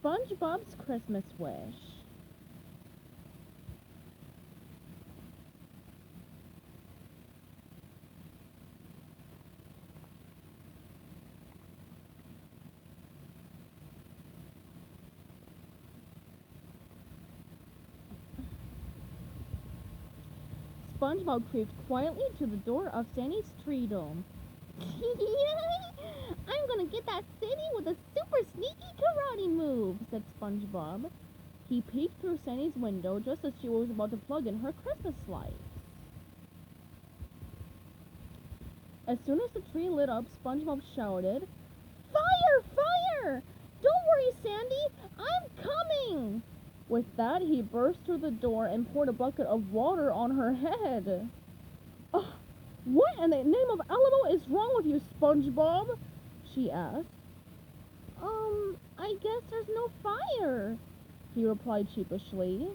SpongeBob's Christmas Wish. SpongeBob creeped quietly to the door of Sandy's tree dome. I'm gonna get that Sandy with a super sneaky karate move, said SpongeBob. He peeked through Sandy's window just as she was about to plug in her Christmas lights. As soon as the tree lit up, SpongeBob shouted, "Fire! Fire! Don't worry, Sandy! I'm coming!" With that, he burst through the door and poured a bucket of water on her head. What in the name of Alamo is wrong with you, SpongeBob? She asked. I guess there's no fire, he replied sheepishly.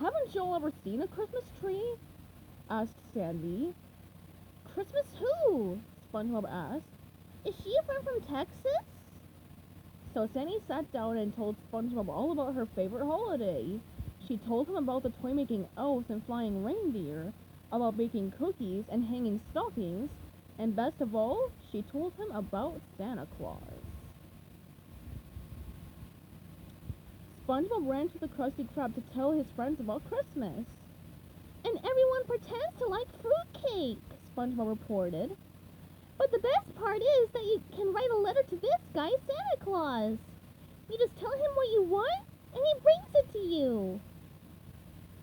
Haven't you all ever seen a Christmas tree? Asked Sandy. Christmas who? SpongeBob asked. Is she a friend from Texas? So Sandy sat down and told SpongeBob all about her favorite holiday. She told him about the toy-making elves and flying reindeer, about baking cookies and hanging stockings, and best of all, she told him about Santa Claus. SpongeBob ran to the Krusty Krab to tell his friends about Christmas. And everyone pretends to like fruitcake, SpongeBob reported. But the best part is that you can write a letter to this guy, Santa Claus. You just tell him what you want, and he brings it to you.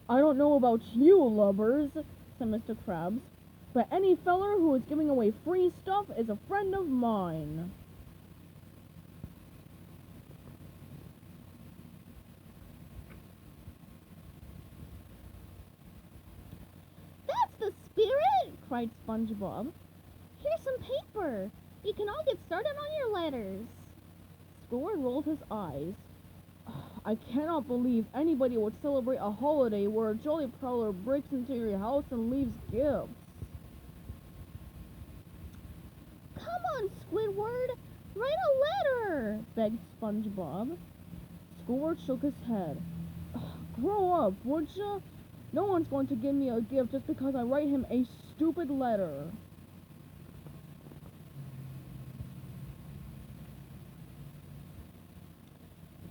I don't know about you, lubbers, said Mr. Krabs, but any feller who is giving away free stuff is a friend of mine. That's the spirit, cried SpongeBob. Here's some paper. You can all get started on your letters. Squidward rolled his eyes. I cannot believe anybody would celebrate a holiday where a jolly prowler breaks into your house and leaves gifts. Come on, Squidward. Write a letter, begged SpongeBob. Squidward shook his head. Grow up, would ya? No one's going to give me a gift just because I write him a stupid letter.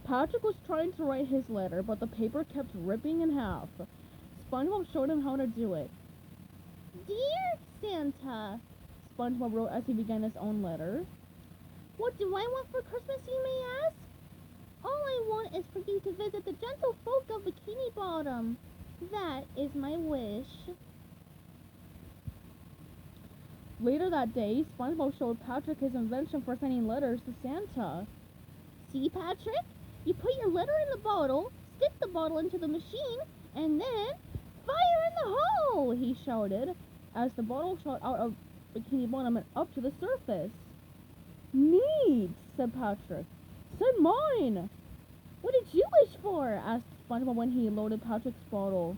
Patrick was trying to write his letter, but the paper kept ripping in half. SpongeBob showed him how to do it. Dear Santa, SpongeBob wrote as he began his own letter. What do I want for Christmas, you may ask? All I want is for you to visit the gentle folk of Bikini Bottom. That is my wish. Later that day, SpongeBob showed Patrick his invention for sending letters to Santa. See, Patrick? You put your letter in the bottle, stick the bottle into the machine, and then fire in the hole, he shouted, as the bottle shot out of Bikini Bottom and up to the surface. Neat, said Patrick. Send mine. What did you wish for? Asked SpongeBob when he loaded Patrick's bottle.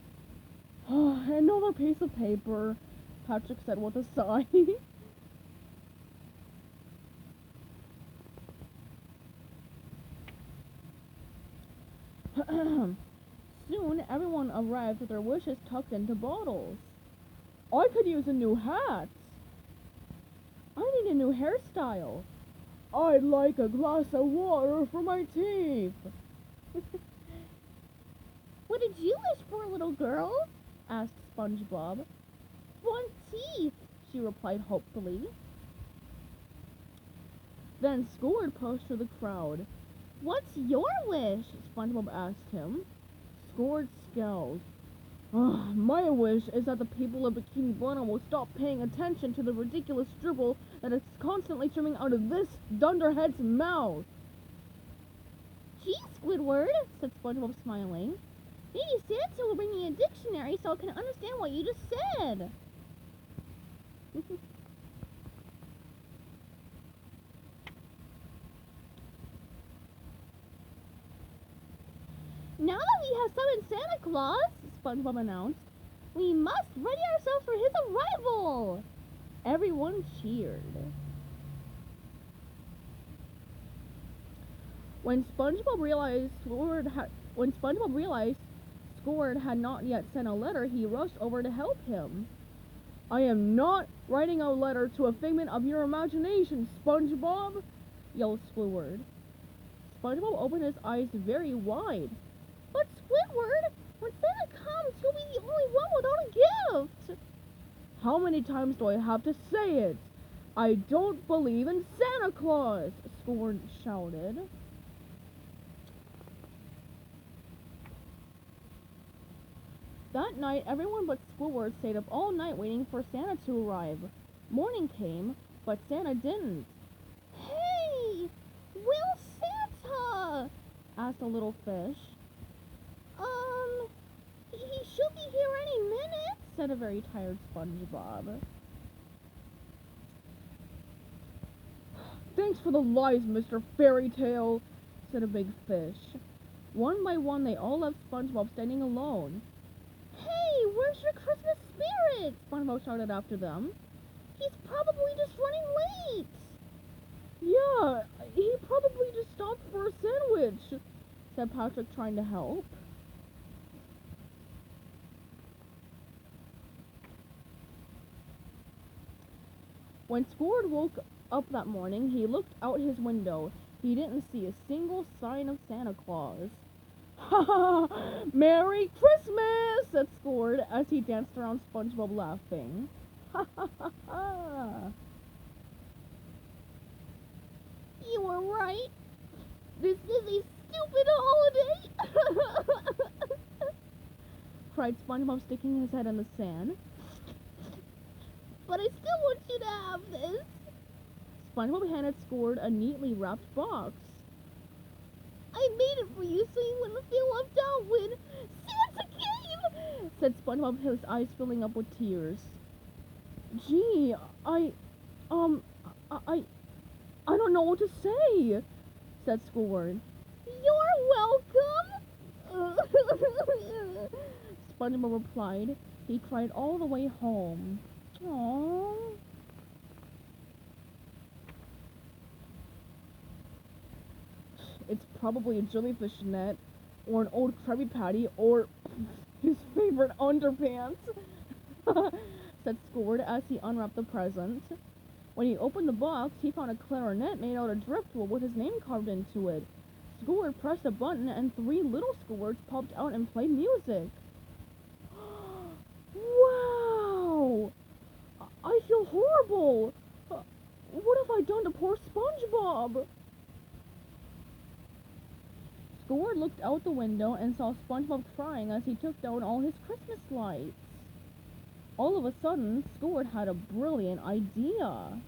Another piece of paper, Patrick said with a sigh. Soon, everyone arrived with their wishes tucked into bottles. I could use a new hat. I need a new hairstyle. I'd like a glass of water for my teeth. What did you wish for, little girl? Asked SpongeBob. Want teeth, she replied hopefully. Then Squidward pushed through the crowd. What's your wish? SpongeBob asked him. Squidward scowled. My wish is that the people of Bikini Bottom will stop paying attention to the ridiculous dribble that is constantly streaming out of this dunderhead's mouth. Gee, Squidward, said SpongeBob smiling. Maybe Santa will bring me a dictionary so I can understand what you just said. Now that we have summoned Santa Claus, SpongeBob announced, we must ready ourselves for his arrival. Everyone cheered. When SpongeBob realized Squidward had not yet sent a letter, he rushed over to help him. I am not writing a letter to a figment of your imagination, SpongeBob, yelled Squidward. SpongeBob opened his eyes very wide. But Squidward, when Santa comes, he'll be the only one without a gift. How many times do I have to say it? I don't believe in Santa Claus, Squidward shouted. That night, everyone but Squidward stayed up all night waiting for Santa to arrive. Morning came, but Santa didn't. Hey! Will Santa? Asked a little fish. He should be here any minute, said a very tired SpongeBob. Thanks for the lies, Mr. Fairy Tale, said a big fish. One by one, they all left SpongeBob standing alone. Hey, where's your Christmas spirit? SpongeBob shouted after them. He's probably just running late. Yeah, he probably just stopped for a sandwich, said Patrick, trying to help. When Squidward woke up that morning, he looked out his window. He didn't see a single sign of Santa Claus. Ha ha! Merry Christmas! Said Squidward as he danced around SpongeBob laughing. Ha ha ha ha! You were right. This is a stupid holiday! Cried SpongeBob, sticking his head in the sand. But I still want you to have this. SpongeBob handed Squidward a neatly wrapped box. I made it for you so you wouldn't feel left out when Santa came, said SpongeBob, his eyes filling up with tears. Gee, I don't know what to say, said Squidward. You're welcome, SpongeBob replied. He cried all the way home. Aww. It's probably a jellyfish net, or an old Krabby Patty, or his favorite underpants, said Squidward as he unwrapped the present. When he opened the box, he found a clarinet made out of driftwood with his name carved into it. Squidward pressed a button and 3 little Squidwards popped out and played music. Wow! I feel horrible! What have I done to poor SpongeBob? Squidward looked out the window and saw SpongeBob crying as he took down all his Christmas lights. All of a sudden, Squidward had a brilliant idea.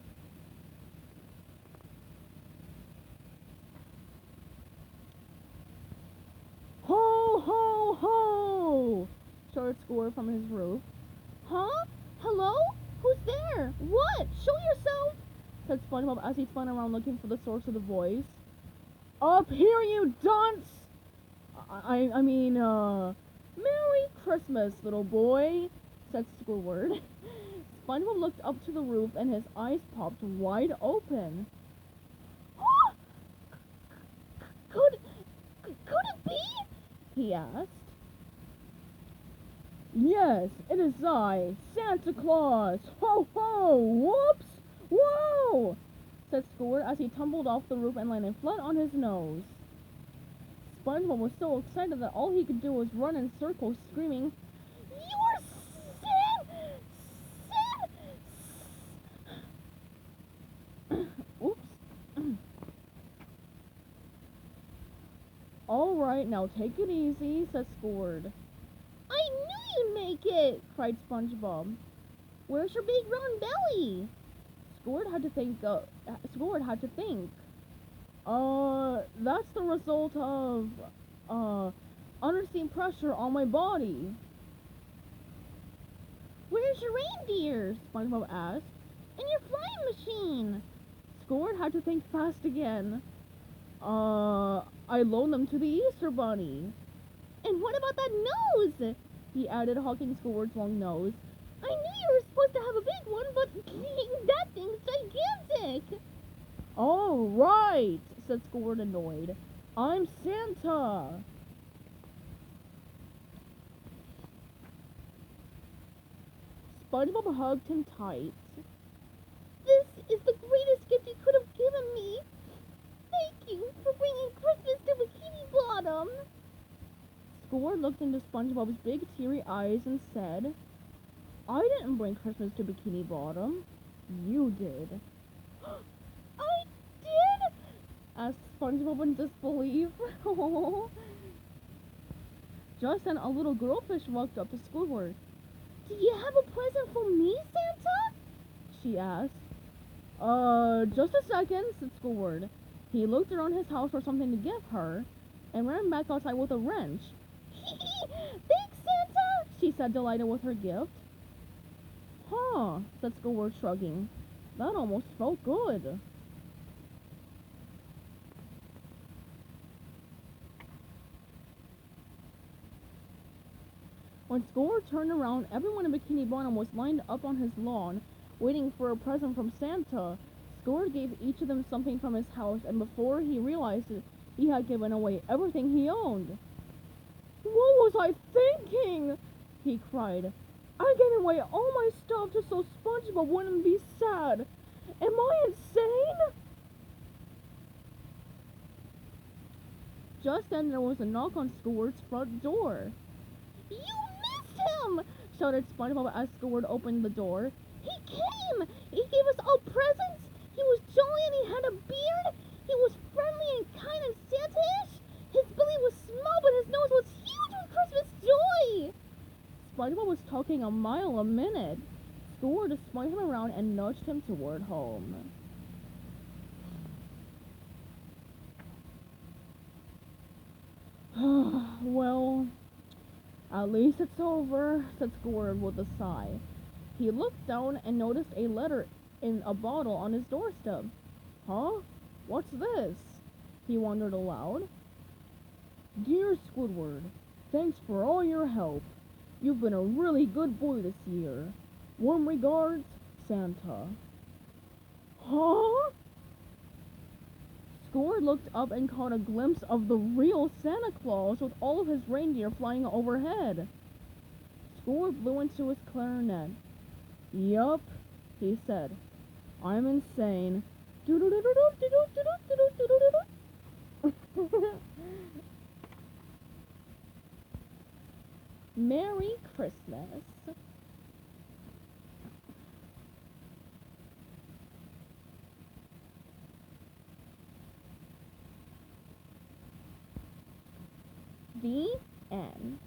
Ho, ho, ho! Shouted Squidward from his roof. Huh? Hello? Who's there? What? Show yourself! Said SpongeBob as he spun around looking for the source of the voice. Up here, you dunce! I mean, Merry Christmas, little boy, said Squidward. SpongeBob looked up to the roof and his eyes popped wide open. Could it be? He asked. Yes, it is I, Santa Claus! Ho ho! Whoops! Whoa! Said Squidward as he tumbled off the roof and landed flat on his nose. SpongeBob was so excited that all he could do was run in circles, screaming, "You're Oops. Alright, now take it easy, said Squidward. I knew you'd make it, cried SpongeBob. Where's your big round belly? Squidward had to think. That's the result of, unforeseen pressure on my body. Where's your reindeer? SpongeBob asked. And your flying machine? Squidward had to think fast again. I loaned them to the Easter Bunny. And what about that nose? He added, hawking Squidward's long nose. I knew you were supposed to have a big one, but that thing's gigantic. All right, said Squidward annoyed. I'm Santa. SpongeBob hugged him tight. This is the greatest gift you could have given me. Thank you for bringing Christmas to Bikini Bottom. Squidward looked into SpongeBob's big teary eyes and said, I didn't bring Christmas to Bikini Bottom. You did. I did? Asked SpongeBob in disbelief. Just then, a little girlfish walked up to Squidward. Do you have a present for me, Santa? She asked. Just a second, said Squidward. He looked around his house for something to give her, and ran back outside with a wrench. Thanks, Santa, she said, delighted with her gift. Huh, said Squidward, shrugging. That almost felt good. When Squidward turned around, everyone in Bikini Bottom was lined up on his lawn, waiting for a present from Santa. Squidward gave each of them something from his house, and before he realized it, he had given away everything he owned. What was I thinking? He cried. I gave away all my stuff just so SpongeBob wouldn't be sad. Am I insane? Just then there was a knock on Squidward's front door. You missed him! Shouted SpongeBob as Squidward opened the door. He came! He gave us all presents! He was jolly and he had a beard! He was friendly and kind and Santa-ish! His belly was small but his nose was huge with Christmas joy! SpongeBob was talking a mile a minute. Squidward spun him around and nudged him toward home. Well, at least it's over, said Squidward with a sigh. He looked down and noticed a letter in a bottle on his doorstep. Huh? What's this? He wondered aloud. Dear Squidward, thanks for all your help. You've been a really good boy this year. Warm regards, Santa. Huh? Squidward looked up and caught a glimpse of the real Santa Claus with all of his reindeer flying overhead. Squidward blew into his clarinet. Yup, he said. I'm insane. Merry Christmas. The end.